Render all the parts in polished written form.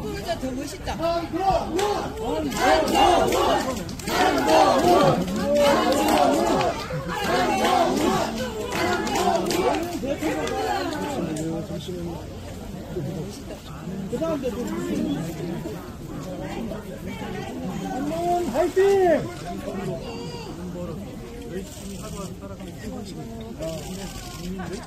그거보다 더 멋있다. 그 다음에 화이팅! 열심히 하루하루 살아가는 국민들,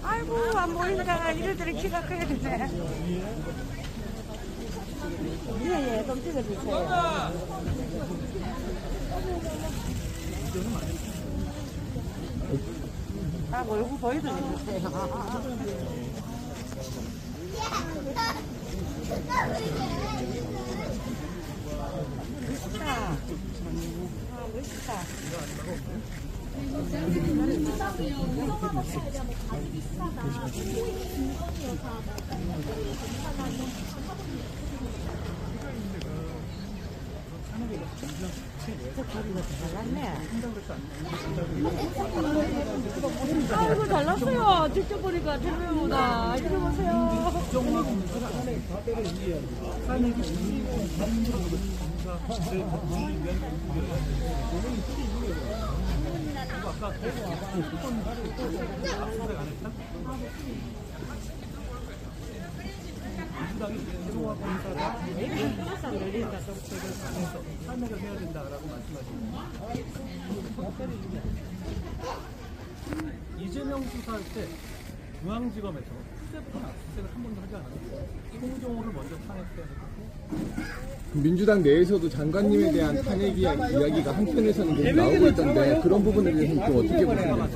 아이고, 안 보이다가 이래저래 키가 커야 되네. 예, 좀 찍어주세요. 아, 얼굴 보여드리세요. 멋있다. 아, 멋있다. 아이고 잘났어요. 직접 보니까 TV보다. 이리 보세요. 민주당이 새로운 검사가 참여를 해야 된다라고 말씀하시고 이재명 수사할 때 중앙지검에서 휴대폰 압수수색을 한 번도 하지 않았는데 총종호를 먼저 탄핵해야 했고 민주당 내에서도 장관님에 대한 탄핵 이야기가 한편에서는 계속 나오고 있던데 그런 부분에 대해서는 또 어떻게 보시나요?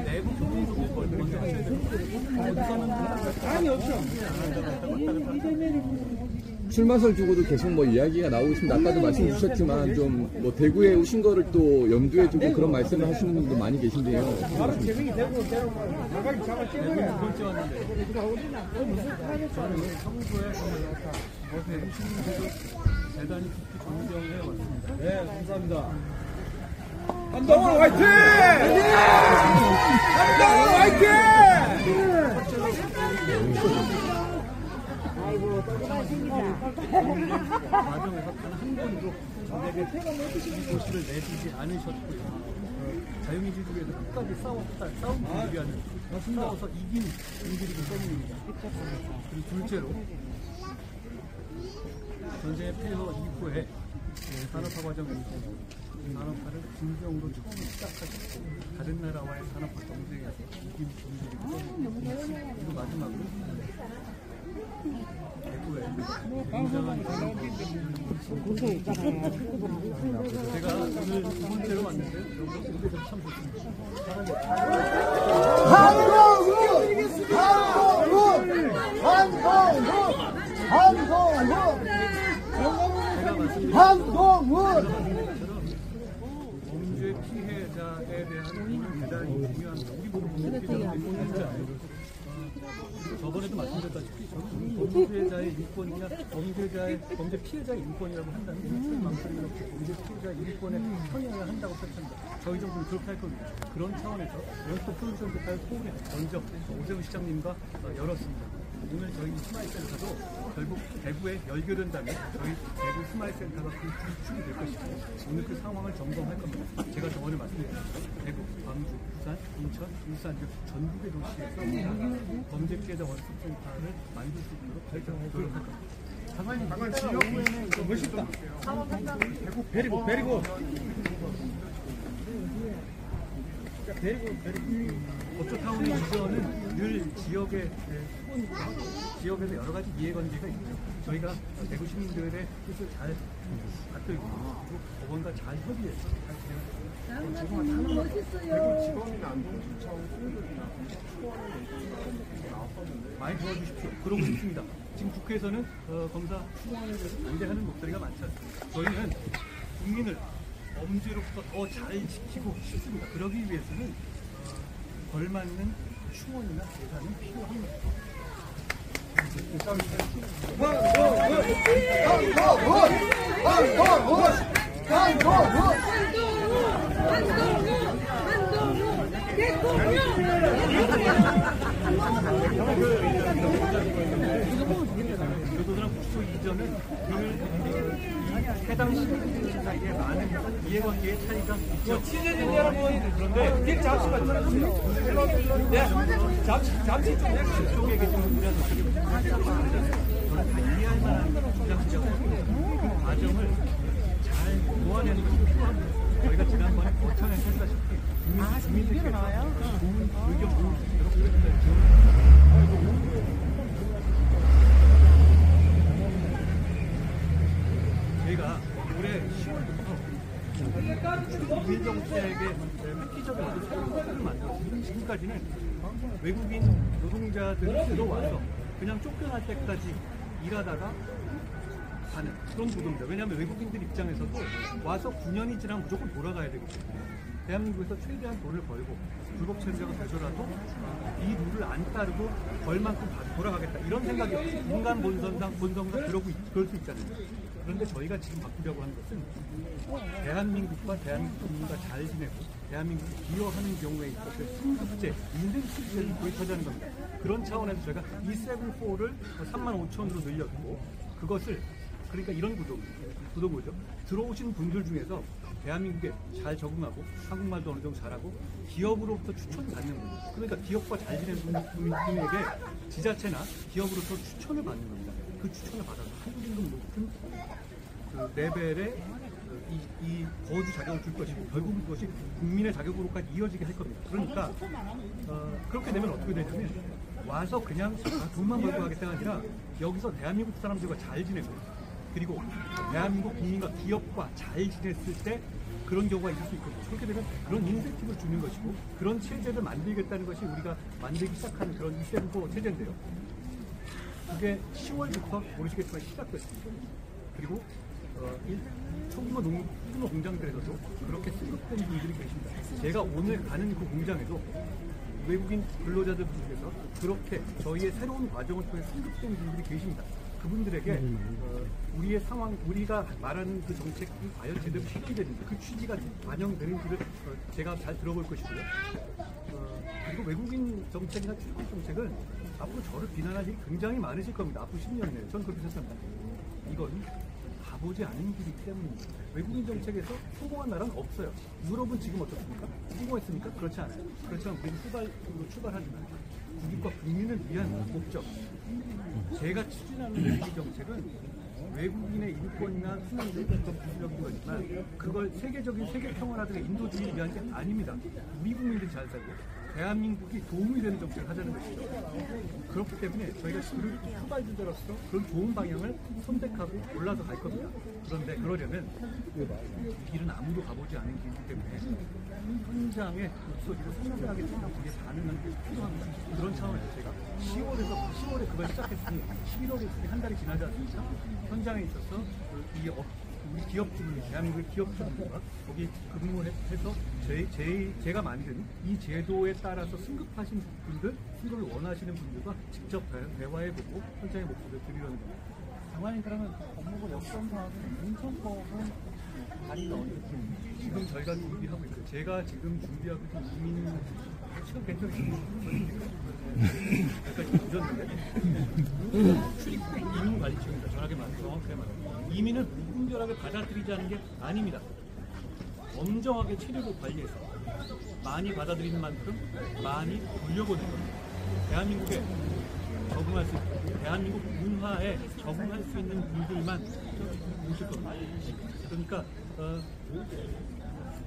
내부 교통도 먼저 하셔야 되고 아니 없어. 출마설 두고도 계속 뭐 이야기가 나오고 있습니다. 아까도 말씀 주셨지만 좀 뭐 대구에 오신 거를 또 염두에 두고 그런 말씀을 하시는 분도 많이 계신데요. 바로 재명이 되고 나가기 잡아 찍어야. 두 번째 왔는데 저는 평소에 대구 시민들을 대단히 깊이 존경해 왔습니다. 네, 감사합니다. 한동훈 화이팅! 한동훈 화이팅! 아이고, 또그만 생기자. 과정에서 단 한 번도 저에게 이 도시를 내주지 않으셨고요. 자유민주주의에서 끝까지 싸움을 위한 싸워서 이긴 분들이기 때문입니다. 그리고 둘째로 전쟁의 폐허 이후에 산업화 과정을 산업화를 진정으로 처음 시작하셨고 다른 나라와의 산업화 경쟁에서 이긴 분들이기 때문입니다. 그리고 마지막으로 대구에 굉장한 제가 오늘 두 번째로 왔는데 여기서 참 좋습니다. 한동훈! 범죄 피해자에 대한 대단히 중요한 우리 범죄 피해자가 저번에도 말씀드렸다시피 저는 범죄자의 인권이나 범죄 피해자의 인권이라고 한다면 망설임은 없이 범죄 피해자의 인권에 편향을 한다고 생각합니다. 저희 정부는 그렇게 할 겁니다. 그런 차원에서 연속 솔루션 조사의 포럼에 먼저 오세훈 시장님과 열었습니다. 오늘 저희 스마일센터도 결국 대구에 열교된다면 저희 대구 스마일센터가 그 주축이 될 것이고 오늘 그 상황을 점검할 겁니다. 제가 저번에 말씀드렸습니다. 대구, 광주, 부산, 인천, 울산 등 전국의 도시에서 범죄 피해자 원스톱센터를 만들 수 있도록 결정을 할 겁니다. 장관 지역 멋있다. 대구 베리고 어쩌타운의 이전은 늘 지역에서 여러 가지 이해관계가 있죠. 저희가 대구 시민들의 뜻을 잘 받들고 그리고 법원과 잘 협의해서 잘 진행합니다. 대구 지검이나 안동시청 수요일이나 수원의 얘기가 나왔었는데 많이 도와주십시오. 그러고 싶습니다. 지금 국회에서는 검사 수원에 대해서 반대하는 목소리가 많지 않습니다. 저희는 국민을 범죄로부터 더 잘 지키고 싶습니다. 그러기 위해서는 걸맞는 충원이나 재산은 필요합니다. 교도소랑 국소 이전은 해당 시민들 사이에 많은 이해관계의 차이가 있죠. 취재진 여러분, 그런데 잠시 만들어주세요. 네, 잠시 좀 해주세요. 쪽에 계신 분들은 저는 다 이해할 만한 주장이라고 생각합니다. 그 과정을 잘 모아내는 것이 필요합니다. 저희가 지난번에 거창에 했다시피 주민들께서 좋은 의견 모을 수 있도록 그랬습니다. 저희가 올해 10월부터 주민정책의 획기적인 어떤 새로운 모델을 만들었습니다. 지금까지는 외국인 노동자들이 들어와서 그냥 쫓겨날 때까지 일하다가 가는 그런 구조입니다. 왜냐하면 외국인들 입장에서도 와서 9년이 지나면 무조건 돌아가야 되기 때문에 대한민국에서 최대한 돈을 벌고 불법 체류자가 되더라도 이 룰을 안 따르고 벌 만큼 돌아가겠다 이런 생각이 없어요. 인간 본성상 그럴 수 있잖아요. 그런데 저희가 지금 바꾸려고 하는 것은 대한민국과 대한민국 국민과 잘 지내고 대한민국이 기여하는 경우에 있어서 승급제, 인센티브제를 도입하자는 겁니다. 그런 차원에서 저희가 274를 35,000으로 늘렸고 그것을 그러니까 이런 구도죠. 들어오신 분들 중에서 대한민국에 잘 적응하고 한국말도 어느 정도 잘하고 기업으로부터 추천을 받는 분들 그러니까 기업과 잘 지내는 분에게 지자체나 기업으로부터 추천을 받는 겁니다. 그 추천을 받아서 한국인급 높은 그 레벨의 이 거주 자격을 줄 것이고 결국은 그것이 국민의 자격으로까지 이어지게 할 겁니다. 그러니까 그렇게 되면 어떻게 되냐면 와서 그냥 돈만 벌고 하겠다가 아니라 여기서 대한민국 사람들과 잘 지내고 그리고 대한민국 국민과 기업과 잘 지냈을 때 그런 경우가 있을 수 있거든요. 그렇게 되면 그런 인센티브를 주는 것이고 그런 체제를 만들겠다는 것이 우리가 만들기 시작하는 그런 274 체제인데요. 그게 10월부터 모르시겠지만 시작됐습니다. 그리고 소규모 공장들에서도 그렇게 승급된 분들이 계십니다. 제가 오늘 가는 그 공장에도 외국인 근로자들 중에서 그렇게 저희의 새로운 과정을 통해 승급된 분들이 계십니다. 그분들에게 우리의 상황, 우리가 말하는 그 정책이 과연 제대로 실현되는지 그 취지가 반영되는지를 제가 잘 들어볼 것이고요. 그리고 외국인 정책이나 출국 정책은 앞으로 저를 비난할 일이 굉장히 많으실 겁니다. 앞으로 10년 내에. 저는 그렇게 생각합니다. 이건 가보지 않은 길이기 때문입니다. 외국인 정책에서 성공한 나라는 없어요. 유럽은 지금 어떻습니까? 성공했습니까? 그렇지 않아요. 그렇지만 우리는 출발하지만 국익과 국민을 위한 목적. 제가 추진하는 외국인 정책은 외국인의 인권이나 수명을 어떤 부수적인 거지만 그걸 세계적인 세계 평화라든가 인도주의를 위한 게 아닙니다. 우리 국민들이 잘 살고 대한민국이 도움이 되는 정책을 하자는 것이죠. 그렇기 때문에 저희가 후발주자로서 그런 좋은 방향을 선택하고 올라서 갈 겁니다. 그런데 그러려면 이 길은 아무도 가보지 않은 길이기 때문에 현장의 목소리로 선명하게 그게 반응하는 게 필요합니다. 그런 차원에서 제가 10월에 그걸 시작했으니 11월에 한 달이 지나지 않습니까? 현장에 있어서 우리 기업주들, 대한민국의 기업주들과 거기 근무를 해서 제가 만든 이 제도에 따라서 승급하신 분들, 승급을 원하시는 분들과 직접 대화해보고 현장의 목소리를 드리려는 겁니다. 장관님 그러면 법무부 역선사하고 인천법은 발의가 언제쯤? 지금 저희가 준비하고 있어요. 제가 지금 준비하고 있는 이민 시간 괜찮으시죠? 여기까지 늦었는데 출입국 이민관리청입니다. 정확하게 말하면 이민을 무분별하게 받아들이자는 게 아닙니다. 엄정하게 체류를 관리해서 많이 받아들이는 만큼 많이 돌려보는 겁니다. 대한민국에 적응할 수 있고 대한민국 문화에 적응할 수 있는 분들만 오실 겁니다. 그러니까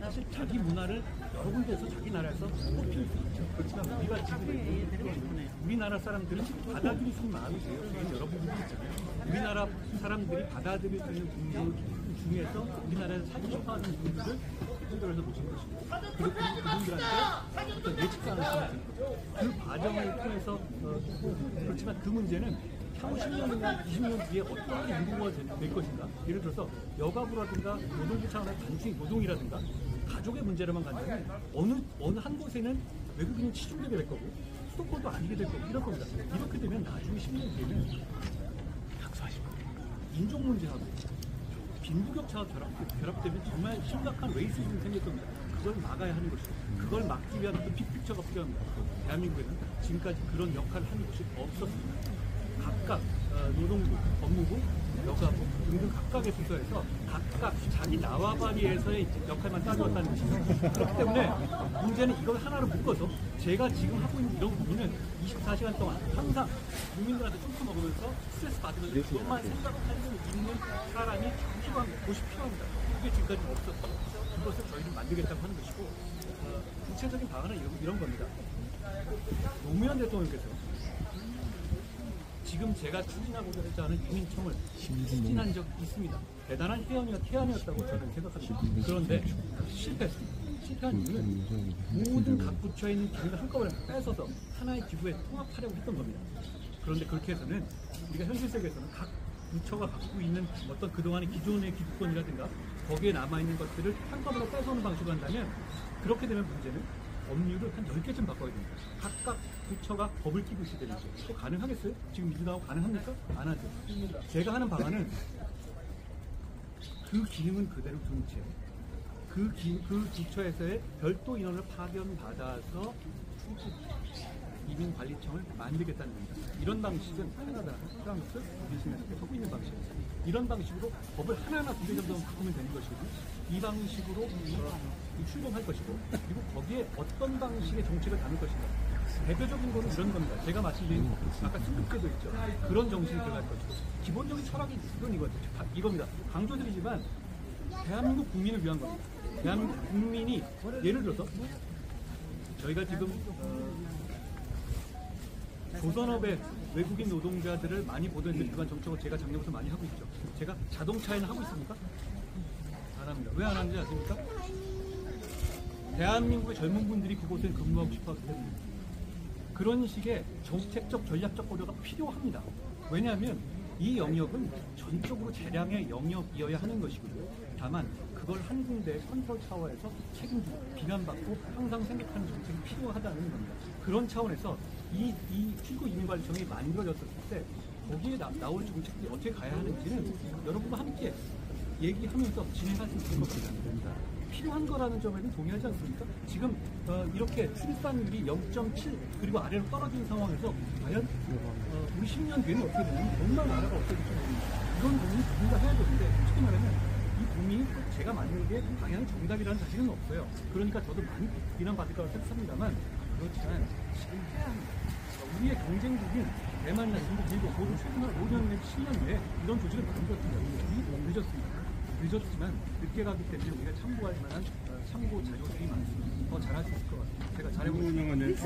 사실 자기 문화를 여러 군데에서 자기 나라에서 뽑힐 수 있죠. 그렇지만 우리가 지금 우리나라 사람들은 받아들일 수 있는 마음이 돼요. 지금 여러분들이 있잖아요. 우리나라 사람들이 받아들일 수 있는 분들 중에서 우리나라에서 살고 싶어하는 분들을 선별해서 모신 것이고 그리고 그분들한테 어떤 예측가능성을 드는 거죠. 그 과정을 통해서 그렇지만 그 문제는 향후 10년이나 20년 뒤에 어떻게 인구가 될 것인가. 예를 들어서 여가부라든가 노동부 차원의 단순히 노동이라든가 가족의 문제로만 간다면 어느 한 곳에는 외국인은 치중되게 될 거고 수도권도 아니게 될 거고 이럴 겁니다. 이렇게 되면 나중에 10년 뒤에는 인종 문제하고 빈부격차가 결합되면 정말 심각한 레이시즘이 생길 겁니다. 그걸 막아야 하는 것이고 그걸 막기 위한 어떤 빅픽처가 필요합니다. 대한민국에는 지금까지 그런 역할을 하는 것이 없었습니다. 각각 노동부, 법무부, 여가부 등등 각각의 부서에서 각각 자기 나와바리에서의 역할만 따져왔다는 것입니다. 그렇기 때문에 문제는 이걸 하나로 묶어서 제가 지금 하고 있는 이런 부분은 24시간 동안 항상 국민들한테 쫓겨 먹으면서 스트레스 받으면서 그것만 생각하고 있는 사람이 필요합니다. 그것이 필요합니다. 그게 지금까지 없었어요. 그것을 저희는 만들겠다고 하는 것이고 구체적인 방안은 이런 겁니다. 노무현 대통령께서 지금 제가 추진하고자 하는 유민청을 추진한 적이 있습니다. 대단한 태안이었다고 저는 생각합니다. 그런데 실패했습니다. 실패한 이유는 모든 각 부처에 있는 기능을 한꺼번에 뺏어서 하나의 기구에 통합하려고 했던 겁니다. 그런데 그렇게 해서는 우리가 현실 세계에서는 각 부처가 갖고 있는 어떤 그동안의 기존의 기득권이라든가 거기에 남아있는 것들을 한꺼번에 뺏어오는 방식으로 한다면 그렇게 되면 문제는 법률을 한 10개쯤 바꿔야 됩니다. 각각 부처가 법을 끼고 있어야 되는 거죠. 또 가능하겠어요? 지금 민주당하고 가능합니까? 안 하죠. 제가 하는 방안은 그 기능은 그대로 둔 채 그 부처에서의 별도 인원을 파견받아서 이민관리청을 만들겠다는 겁니다. 이런 방식은 캐나다, 프랑스, 미국에서 계속 있는 방식입니다. 이런 방식으로 법을 하나하나 2개 정도만 바꾸면 되는 것이고 이 방식으로 출범할 것이고 그리고 거기에 어떤 방식의 정책을 담을 것인가. 대표적인 거는 이런 겁니다. 제가 말씀드린 아까 승급제도 있죠. 그런 정신이 들어갈 것이고 기본적인 철학이 이겁니다. 강조드리지만 대한민국 국민을 위한 겁니다. 대한민국 국민이 예를 들어서 저희가 지금 조선업의 외국인 노동자들을 많이 보도했는데 그간 정책을 제가 작년부터 많이 하고 있죠. 제가 자동차에는 하고 있습니까? 안 합니다. 왜 안 하는지 아십니까? 대한민국의 젊은 분들이 그곳에 근무하고 싶어 하기 때문에 그런 식의 정책적 전략적 고려가 필요합니다. 왜냐하면 이 영역은 전적으로 재량의 영역이어야 하는 것이고요. 다만 그걸 한 군데 컨트롤 타워에서 책임지고 비난받고 항상 생각하는 정책이 필요하다는 겁니다. 그런 차원에서 이 출구 이민관리청이 만들어졌을 때 거기에 나올 정책들이 어떻게 가야 하는지는 여러분과 함께 얘기하면서 진행할 수 있는 것 같습니다. 필요한 거라는 점에는 동의하지 않습니까? 지금 이렇게 출산율이 0.7 그리고 아래로 떨어진 상황에서 과연 우리 10년 뒤에는 어떻게 되냐면 정말 나라가 없어질지 모릅니다. 이런 고민이 누군가 해야 되는데 솔직히 말하면 이 고민이 제가 만든 게 당연히 정답이라는 자신은 없어요. 그러니까 저도 많이 비난받을까 생각합니다만 그렇지만 지금 해야 합니다. 우리의 경쟁국인 대만이나 중국, 미국 모두 최소한 5년 내지 10년 내에 이런 조직을 만들었습니다. 늦었지만 늦게 가기 때문에 우리가 참고할 만한 참고 자료들이 많습니다. 더 잘할 수 있을 것 같습니다. 제가 잘해보겠습니다.